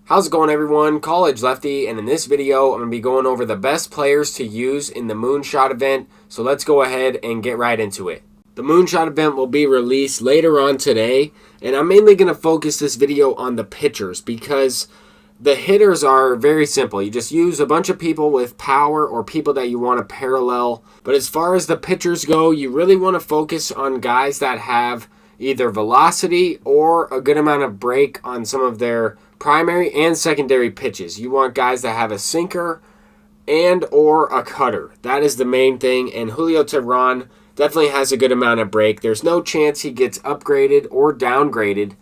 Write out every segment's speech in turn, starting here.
How's it going, everyone? College Lefty, and in this video I'm going to be going over the best players to use in the Moonshot event, so let's go ahead and get right into it. The Moonshot event will be released later on today, and I'm mainly going to focus this video on the pitchers because the hitters are very simple. You just use a bunch of people with power or people that you want to parallel, but as far as the pitchers go, you really want to focus on guys that have either velocity or a good amount of break on some of their primary and secondary pitches. You want guys that have a sinker and or a cutter. That is the main thing, and Julio Teheran definitely has a good amount of break. There's no chance he gets upgraded or downgraded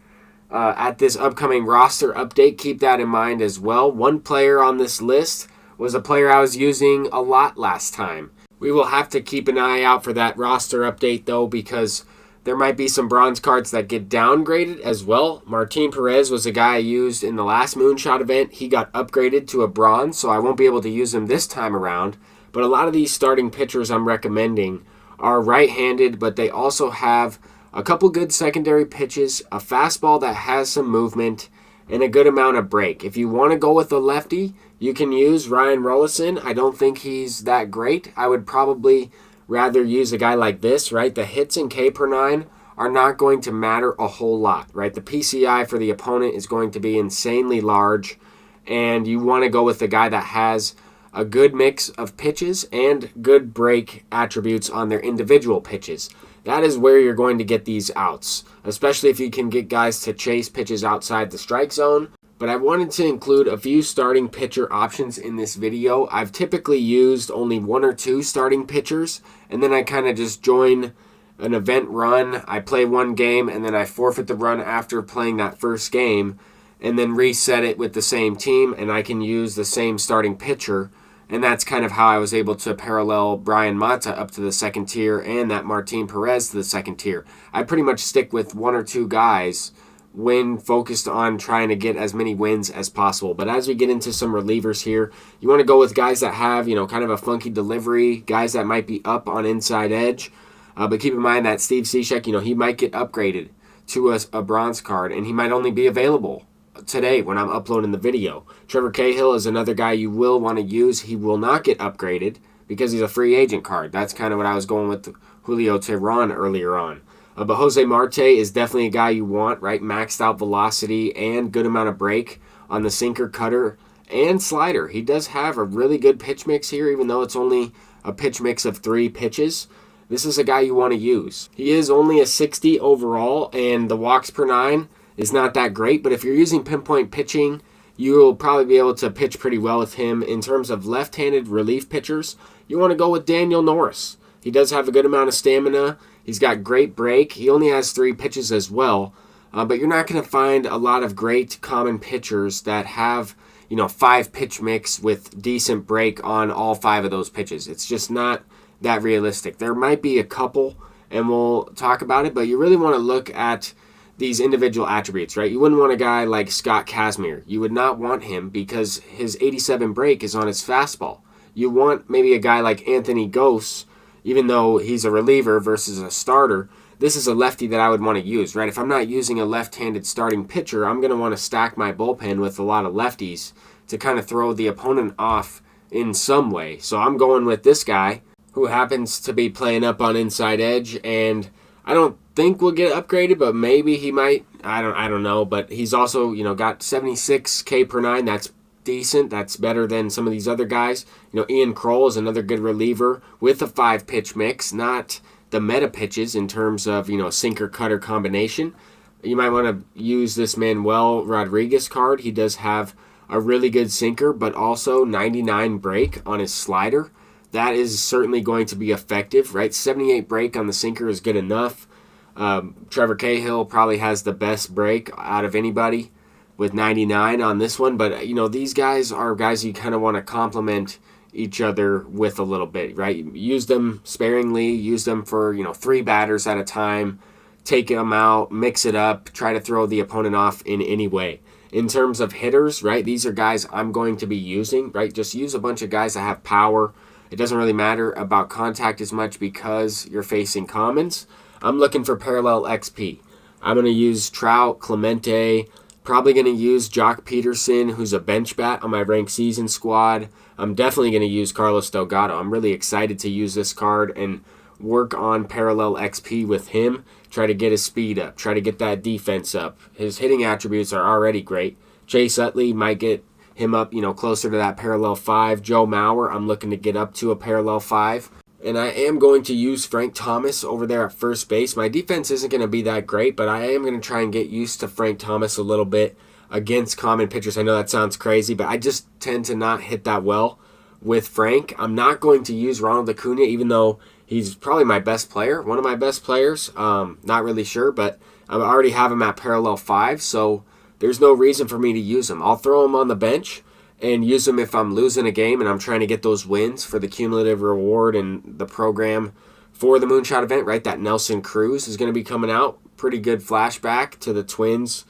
at this upcoming roster update. Keep that in mind as well. One player on this list was a player I was using a lot last time. We will have to keep an eye out for that roster update though, because there might be some bronze cards that get downgraded as well. Martin Perez was a guy I used in the last Moonshot event. He got upgraded to a bronze, so I won't be able to use him this time around. But a lot of these starting pitchers I'm recommending are right-handed, but they also have a couple good secondary pitches, a fastball that has some movement, and a good amount of break. If you want to go with a lefty, you can use Ryan Rollison. I don't think he's that great. I would probably rather use a guy like this, right? The hits in K per 9 are not going to matter a whole lot, right? The PCI for the opponent is going to be insanely large, and you want to go with the guy that has a good mix of pitches and good break attributes on their individual pitches. That is where you're going to get these outs, especially if you can get guys to chase pitches outside the strike zone. But I wanted to include a few starting pitcher options in this video. I've typically used only one or two starting pitchers, and then I kind of just join an event run. I play one game, and then I forfeit the run after playing that first game, and then reset it with the same team, and I can use the same starting pitcher. And that's kind of how I was able to parallel Brian Mata up to the second tier and that Martin Perez to the second tier. I pretty much stick with one or two guys when focused on trying to get as many wins as possible. But as we get into some relievers here, you want to go with guys that have, kind of a funky delivery, guys that might be up on inside edge. But keep in mind that Steve Cishek, he might get upgraded to a bronze card, and he might only be available today when I'm uploading the video. Trevor Cahill is another guy you will want to use. He will not get upgraded because he's a free agent card. That's kind of what I was going with Julio Teheran earlier on. But Jose Marte is definitely a guy you want, right? Maxed out velocity and good amount of break on the sinker, cutter, and slider. He does have a really good pitch mix here, even though it's only a pitch mix of 3 pitches. This is a guy you want to use. He is only a 60 overall, and the walks per 9 is not that great, but if you're using pinpoint pitching, you will probably be able to pitch pretty well with him. In terms of left-handed relief pitchers, you want to go with Daniel Norris. He does have a good amount of stamina. He's got great break. He only has 3 pitches as well, but you're not going to find a lot of great common pitchers that have 5 pitch mix with decent break on all 5 of those pitches. It's just not that realistic. There might be a couple, and we'll talk about it, but you really want to look at these individual attributes, right? You wouldn't want a guy like Scott Kazmir. You would not want him because his 87 break is on his fastball. You want maybe a guy like Anthony Gose, even though he's a reliever versus a starter. This is a lefty that I would want to use, right? If I'm not using a left-handed starting pitcher, I'm going to want to stack my bullpen with a lot of lefties to kind of throw the opponent off in some way. So I'm going with this guy who happens to be playing up on inside edge, and I don't think will get upgraded, but maybe he might. I don't know, but he's also, got 76 K per 9. That's decent. That's better than some of these other guys. Ian Kroll is another good reliever with a 5 pitch mix, not the meta pitches in terms of, sinker cutter combination. You might want to use this Manuel Rodriguez card. He does have a really good sinker, but also 99 break on his slider. That is certainly going to be effective, right? 78 break on the sinker is good enough. Trevor Cahill probably has the best break out of anybody with 99 on this one, but these guys are guys you kind of want to complement each other with a little bit, right? Use them sparingly, use them for 3 batters at a time, take them out, mix it up, try to throw the opponent off in any way. In terms of hitters, right, these are guys I'm going to be using, right? Just use a bunch of guys that have power. It doesn't really matter about contact as much because you're facing commons. I'm looking for parallel XP. I'm going to use Trout, Clemente, Probably going to use Jock Peterson, who's a bench bat on my ranked season squad. I'm definitely going to use Carlos Delgado. I'm really excited to use this card and work on parallel XP with him. Try to get his speed up. Try to get that defense up. His hitting attributes are already great. Chase Utley might get him up, closer to that parallel 5. Joe Mauer, I'm looking to get up to a parallel 5. And I am going to use Frank Thomas over there at first base. My defense isn't going to be that great, but I am going to try and get used to Frank Thomas a little bit against common pitchers. I know that sounds crazy, but I just tend to not hit that well with Frank. I'm not going to use Ronald Acuna, even though he's probably my best player, one of my best players. Not really sure, but I already have him at parallel 5, so there's no reason for me to use him. I'll throw him on the bench and use them if I'm losing a game and I'm trying to get those wins for the cumulative reward and the program for the Moonshot event, right? That Nelson Cruz is going to be coming out. Pretty good flashback to the Twins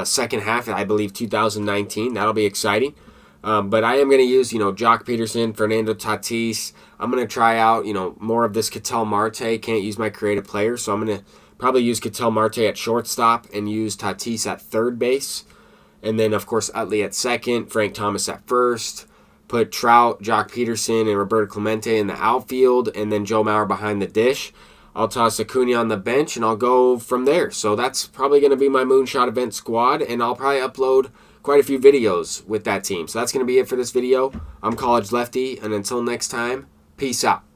second half, I believe, 2019. That'll be exciting. But I am going to use, Jock Peterson, Fernando Tatis. I'm going to try out, more of this Ketel Marte. Can't use my creative player, so I'm going to probably use Ketel Marte at shortstop and use Tatis at third base. And then, of course, Utley at second, Frank Thomas at first. Put Trout, Jock Peterson, and Roberto Clemente in the outfield, and then Joe Mauer behind the dish. I'll toss Acuna on the bench, and I'll go from there. So that's probably going to be my Moonshot event squad, and I'll probably upload quite a few videos with that team. So that's going to be it for this video. I'm College Lefty, and until next time, peace out.